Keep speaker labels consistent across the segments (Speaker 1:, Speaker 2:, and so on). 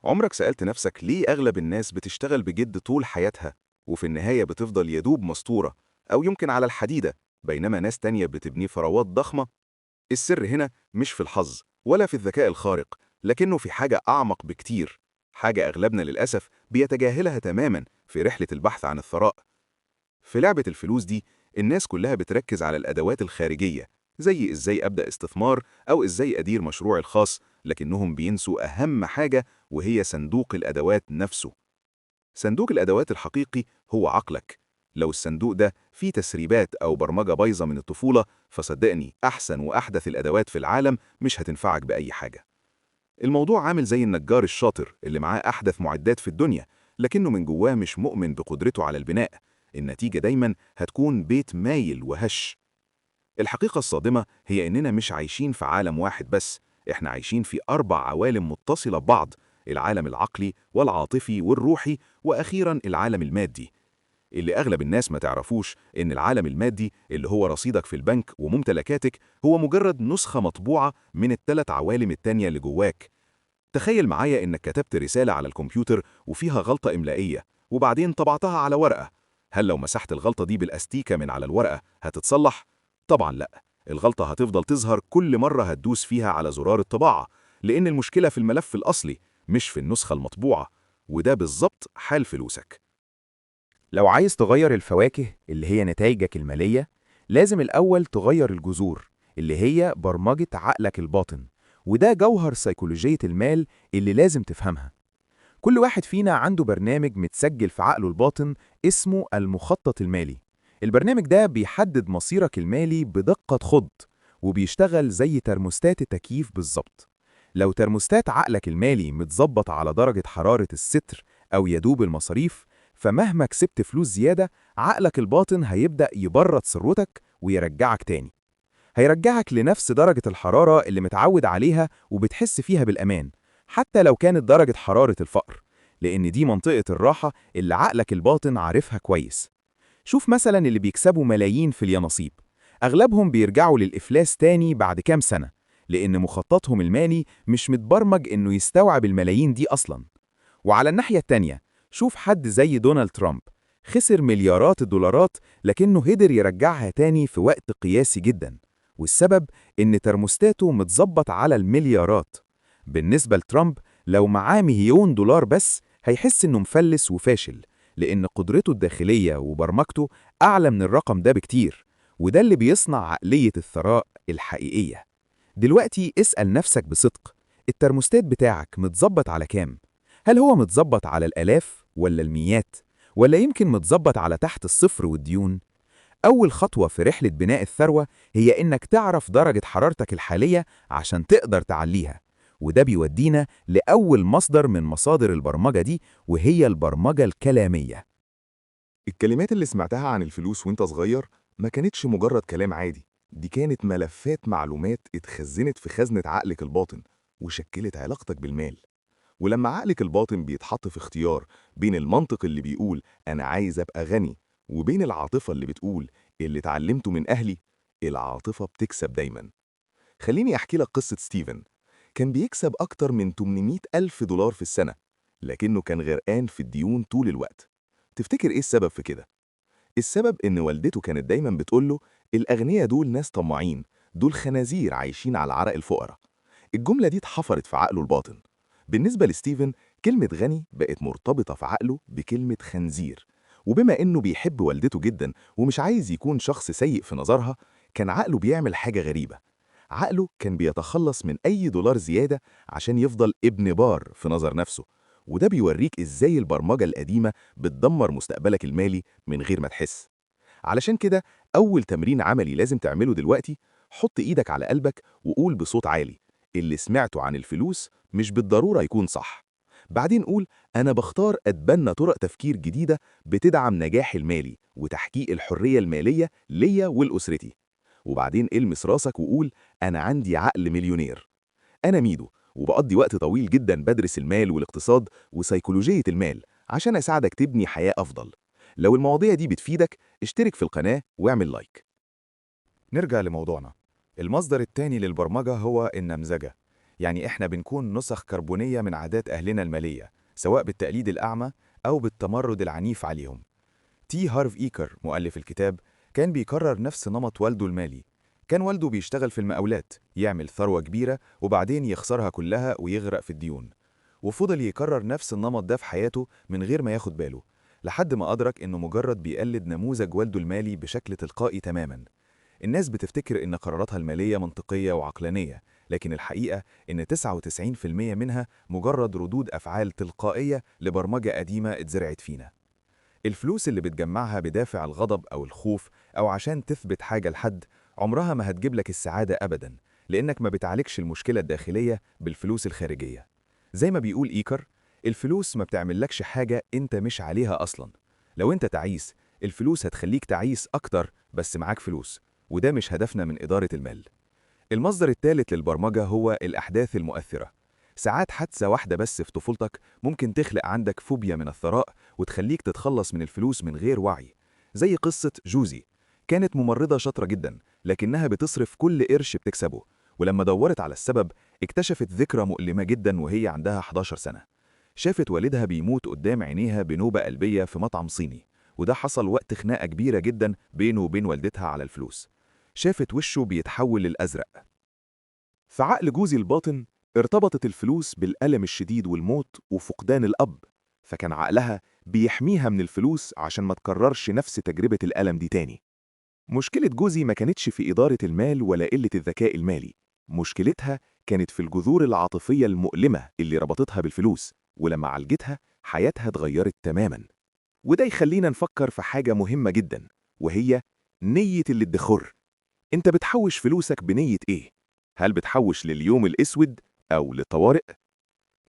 Speaker 1: عمرك سألت نفسك ليه أغلب الناس بتشتغل بجد طول حياتها وفي النهاية بتفضل يدوب مسطورة أو يمكن على الحديدة، بينما ناس تانية بتبني ثروات ضخمة؟ السر هنا مش في الحظ ولا في الذكاء الخارق، لكنه في حاجة أعمق بكتير، حاجة أغلبنا للأسف بيتجاهلها تماما في رحلة البحث عن الثراء. في لعبة الفلوس دي الناس كلها بتركز على الأدوات الخارجية، زي إزاي أبدأ استثمار أو إزاي أدير مشروعي الخاص، لكنهم بينسوا أهم حاجة وهي صندوق الأدوات نفسه. صندوق الأدوات الحقيقي هو عقلك. لو الصندوق ده فيه تسريبات أو برمجة بايظة من الطفولة، فصدقني أحسن وأحدث الأدوات في العالم مش هتنفعك بأي حاجة. الموضوع عامل زي النجار الشاطر اللي معاه أحدث معدات في الدنيا، لكنه من جواه مش مؤمن بقدرته على البناء. النتيجة دايما هتكون بيت مايل وهش. الحقيقة الصادمة هي إننا مش عايشين في عالم واحد بس، إحنا عايشين في 4 عوالم متصلة ببعض: العالم العقلي والعاطفي والروحي، وأخيرا العالم المادي. اللي أغلب الناس ما تعرفوش إن العالم المادي اللي هو رصيدك في البنك وممتلكاتك هو مجرد نسخة مطبوعة من ال3 عوالم التانية اللي جواك. تخيل معايا إنك كتبت رسالة على الكمبيوتر وفيها غلطة إملائية، وبعدين طبعتها على ورقة. هل لو مسحت الغلطة دي بالأستيكة من على الورقة هتتصلح؟ طبعا لأ. الغلطة هتفضل تظهر كل مرة هتدوس فيها على زرار الطباعة، لأن المشكلة في الملف الأصلي مش في النسخة المطبوعة. وده بالظبط حال فلوسك.
Speaker 2: لو عايز تغير الفواكه اللي هي نتائجك المالية، لازم الأول تغير الجذور اللي هي برمجة عقلك الباطن. وده جوهر سيكولوجية المال اللي لازم تفهمها. كل واحد فينا عنده برنامج متسجل في عقله الباطن اسمه المخطط المالي. البرنامج ده بيحدد مصيرك المالي بدقة خض، وبيشتغل زي ترموستات التكييف بالظبط. لو ترموستات عقلك المالي متظبط على درجة حرارة الستر أو يدوب المصاريف، فمهما كسبت فلوس زيادة، عقلك الباطن هيبدأ يبرد ثروتك ويرجعك تاني. هيرجعك لنفس درجة الحرارة اللي متعود عليها وبتحس فيها بالأمان، حتى لو كانت درجة حرارة الفقر، لأن دي منطقة الراحة اللي عقلك الباطن عارفها كويس. شوف مثلا اللي بيكسبوا ملايين في اليانصيب، أغلبهم بيرجعوا للإفلاس تاني بعد كام سنة، لأن مخططهم المالي مش متبرمج إنه يستوعب الملايين دي أصلا. وعلى الناحية التانية، شوف حد زي دونالد ترامب، خسر مليارات الدولارات لكنه قدر يرجعها تاني في وقت قياسي جدا، والسبب إن ترموستاته متظبط على المليارات. بالنسبة لترامب، لو معاه مليون دولار بس هيحس إنه مفلس وفاشل، لأن قدرته الداخلية وبرمجته أعلى من الرقم ده بكتير. وده اللي بيصنع عقلية الثراء الحقيقية. دلوقتي اسأل نفسك بصدق، الترموستات بتاعك متظبط على كام؟ هل هو متظبط على الآلاف ولا الميات؟ ولا يمكن متظبط على تحت الصفر والديون؟ أول خطوة في رحلة بناء الثروة هي إنك تعرف درجة حرارتك الحالية عشان تقدر تعليها. وده بيودينا لأول مصدر من مصادر البرمجة دي، وهي البرمجة الكلامية.
Speaker 3: الكلمات اللي سمعتها عن الفلوس وانت صغير ما كانتش مجرد كلام عادي، دي كانت ملفات معلومات اتخزنت في خزنة عقلك الباطن وشكلت علاقتك بالمال. ولما عقلك الباطن بيتحط في اختيار بين المنطق اللي بيقول أنا عايز أبقى غني وبين العاطفة اللي بتقول اللي اتعلمته من أهلي، العاطفة بتكسب دايما. خليني أحكي لك قصة ستيفن. كان بيكسب أكتر من 800 ألف دولار في السنة، لكنه كان غرقان في الديون طول الوقت. تفتكر إيه السبب في كده؟ السبب إن والدته كانت دايما بتقوله الأغنياء دول ناس طماعين، دول خنازير عايشين على عرق الفقراء. الجملة دي اتحفرت في عقله الباطن. بالنسبة لستيفن، كلمة غني بقت مرتبطة في عقله بكلمة خنزير. وبما إنه بيحب والدته جدا ومش عايز يكون شخص سيء في نظرها، كان عقله بيعمل حاجة غريبة. عقله كان بيتخلص من أي دولار زيادة عشان يفضل ابن بار في نظر نفسه. وده بيوريك إزاي البرمجة القديمة بتدمر مستقبلك المالي من غير ما تحس. علشان كده، أول تمرين عملي لازم تعمله دلوقتي: حط إيدك على قلبك وقول بصوت عالي: اللي سمعته عن الفلوس مش بالضرورة يكون صح. بعدين قول: أنا بختار أتبنى طرق تفكير جديدة بتدعم نجاحي المالي وتحقيق الحرية المالية ليا ولأسرتي. وبعدين المس راسك وقول: أنا عندي عقل مليونير. أنا ميدو، وبقضي وقت طويل جدا بدرس المال والاقتصاد وسيكولوجية المال عشان أساعدك تبني حياة أفضل. لو المواضيع دي بتفيدك، اشترك في القناة واعمل لايك.
Speaker 4: نرجع لموضوعنا. المصدر التاني للبرمجة هو النمذجة،
Speaker 2: يعني إحنا بنكون نسخ كربونية من عادات أهلنا المالية، سواء بالتقليد الأعمى أو بالتمرد العنيف عليهم. تي هارف إيكر مؤلف الكتاب كان بيكرر نفس نمط والده المالي. كان والده بيشتغل في المقاولات، يعمل ثروة كبيرة وبعدين يخسرها كلها ويغرق في الديون. وفضل يكرر نفس النمط ده في حياته من غير ما ياخد باله، لحد ما أدرك إنه مجرد بيقلد نموذج والده المالي بشكل تلقائي تماماً. الناس بتفتكر إن قراراتها المالية منطقية وعقلانية، لكن الحقيقة إن 99% منها مجرد ردود أفعال تلقائية لبرمجة قديمة اتزرعت فينا. الفلوس اللي بتجمعها بدافع الغضب أو الخوف أو عشان تثبت حاجة لحد عمرها ما هتجيب لك السعادة أبداً، لأنك ما بتعالجش المشكلة الداخلية بالفلوس الخارجية. زي ما بيقول إيكر، الفلوس ما بتعملكش حاجة أنت مش عليها أصلاً. لو أنت تعيس، الفلوس هتخليك تعيس أكتر بس معاك فلوس، وده مش هدفنا من إدارة المال. المصدر الثالث للبرمجة هو الأحداث المؤثرة. ساعات حادثة واحدة بس في طفولتك ممكن تخلق عندك فوبيا من الثراء وتخليك تتخلص من الفلوس من غير وعي. زي قصة جوزي، كانت ممرضة شاطرة جدا لكنها بتصرف كل قرش بتكسبه، ولما دورت على السبب اكتشفت ذكرى مؤلمة جدا وهي عندها 11 سنة. شافت والدها بيموت قدام عينيها بنوبة قلبية في مطعم صيني، وده حصل وقت خناقة كبيرة جدا بينه وبين والدتها على الفلوس. شافت وشه بيتحول للأزرق. في عقل جوزي الباطن ارتبطت الفلوس بالألم الشديد والموت وفقدان الأب، فكان عقلها بيحميها من الفلوس عشان ما تكررش نفس تجربة الألم دي تاني. مشكلة جوزي ما كانتش في إدارة المال ولا قلة الذكاء المالي، مشكلتها كانت في الجذور العاطفية المؤلمة اللي ربطتها بالفلوس، ولما عالجتها حياتها اتغيرت تماما. وده يخلينا نفكر في حاجة مهمة جدا، وهي نية الادخار. انت بتحوش فلوسك بنية ايه؟ هل بتحوش لليوم الأسود أو للطوارئ؟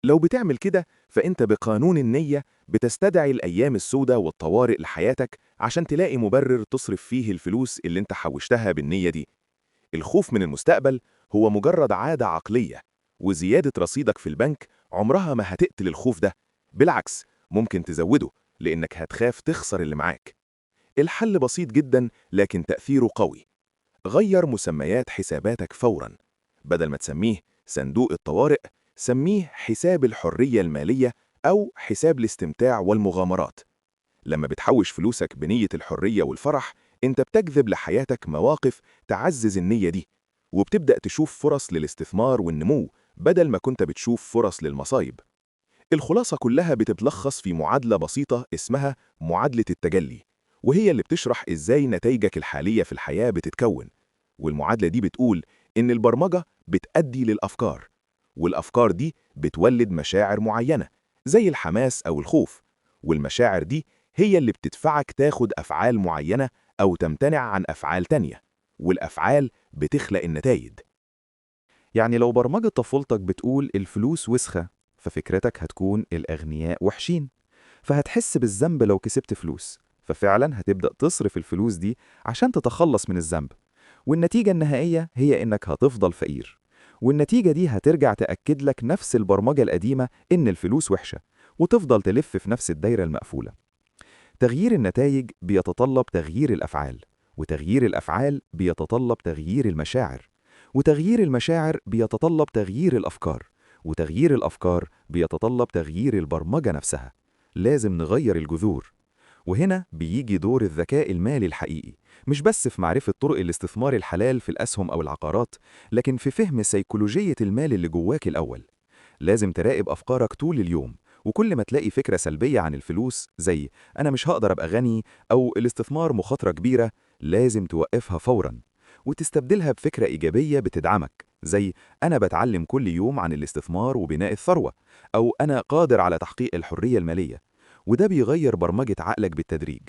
Speaker 2: لو بتعمل كده فأنت بقانون النية بتستدعي الأيام السوداء والطوارئ لحياتك عشان تلاقي مبرر تصرف فيه الفلوس اللي انت حوشتها بالنية دي. الخوف من المستقبل هو مجرد عادة عقلية، وزيادة رصيدك في البنك عمرها ما هتقتل الخوف ده، بالعكس ممكن تزوده لأنك هتخاف تخسر اللي معاك. الحل بسيط جدا لكن تأثيره قوي. غير مسميات حساباتك فوراً. بدل ما تسميه صندوق الطوارئ، سميه حساب الحرية المالية أو حساب الاستمتاع والمغامرات. لما بتحوش فلوسك بنية الحرية والفرح، انت بتجذب لحياتك مواقف تعزز النية دي، وبتبدأ تشوف فرص للاستثمار والنمو بدل ما كنت بتشوف فرص للمصايب. الخلاصة كلها بتتلخص في معادلة بسيطة اسمها معادلة التجلي، وهي اللي بتشرح ازاي نتائجك الحالية في الحياة بتتكون. والمعادلة دي بتقول إن البرمجة بتأدي للأفكار، والأفكار دي بتولد مشاعر معينة زي الحماس أو الخوف، والمشاعر دي هي اللي بتدفعك تاخد أفعال معينة أو تمتنع عن أفعال تانية، والأفعال بتخلق النتائج. يعني لو برمجة طفولتك بتقول الفلوس وسخة، ففكرتك هتكون الأغنياء وحشين، فهتحس بالذنب لو كسبت فلوس، ففعلا هتبدأ تصرف الفلوس دي عشان تتخلص من الذنب. والنتيجة النهائية هي إنك هتفضل فقير، والنتيجة دي هترجع تأكد لك نفس البرمجة القديمة إن الفلوس وحشة، وتفضل تلف في نفس الدايرة المقفولة. تغيير النتائج بيتطلب تغيير الأفعال، وتغيير الأفعال بيتطلب تغيير المشاعر، وتغيير المشاعر بيتطلب تغيير الأفكار، وتغيير الأفكار بيتطلب تغيير البرمجة نفسها. لازم نغير الجذور. وهنا بيجي دور الذكاء المالي الحقيقي، مش بس في معرفة طرق الاستثمار الحلال في الأسهم أو العقارات، لكن في فهم سيكولوجية المال اللي جواك الأول. لازم تراقب أفكارك طول اليوم، وكل ما تلاقي فكرة سلبية عن الفلوس زي أنا مش هقدر أبقى غني أو الاستثمار مخاطرة كبيرة، لازم توقفها فوراً وتستبدلها بفكرة إيجابية بتدعمك زي أنا بتعلم كل يوم عن الاستثمار وبناء الثروة، أو أنا قادر على تحقيق الحرية المالية. وده بيغير برمجة عقلك بالتدريج.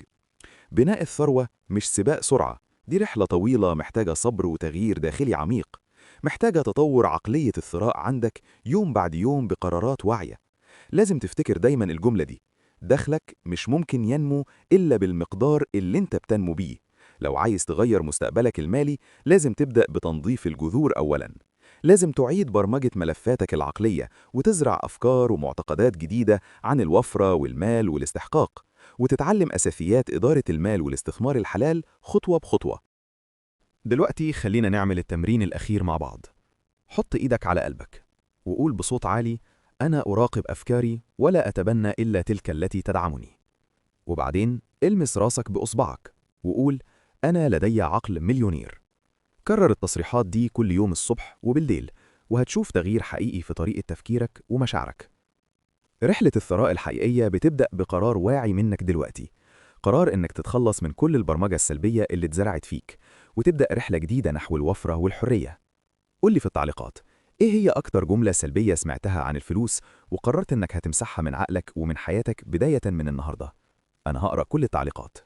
Speaker 2: بناء الثروة مش سباق سرعة، دي رحلة طويلة محتاجة صبر وتغيير داخلي عميق، محتاجة تطور عقلية الثراء عندك يوم بعد يوم بقرارات واعية. لازم تفتكر دايما الجملة دي: دخلك مش ممكن ينمو إلا بالمقدار اللي انت بتنمو بيه. لو عايز تغير مستقبلك المالي لازم تبدأ بتنظيف الجذور أولا. لازم تعيد برمجة ملفاتك العقلية وتزرع أفكار ومعتقدات جديدة عن الوفرة والمال والاستحقاق، وتتعلم أساسيات إدارة المال والاستثمار الحلال خطوة بخطوة. دلوقتي خلينا نعمل التمرين الأخير مع بعض. حط إيدك على قلبك وقول بصوت عالي: أنا أراقب أفكاري ولا أتبنى إلا تلك التي تدعمني. وبعدين المس راسك بإصبعك وقول: أنا لدي عقل مليونير. كرر التصريحات دي كل يوم الصبح وبالليل، وهتشوف تغيير حقيقي في طريقة تفكيرك ومشاعرك. رحلة الثراء الحقيقية بتبدأ بقرار واعي منك دلوقتي، قرار إنك تتخلص من كل البرمجة السلبية اللي اتزرعت فيك، وتبدأ رحلة جديدة نحو الوفرة والحرية. قولي في التعليقات، إيه هي أكتر جملة سلبية سمعتها عن الفلوس وقررت إنك هتمسحها من عقلك ومن حياتك بداية من النهاردة؟ أنا هقرأ كل التعليقات.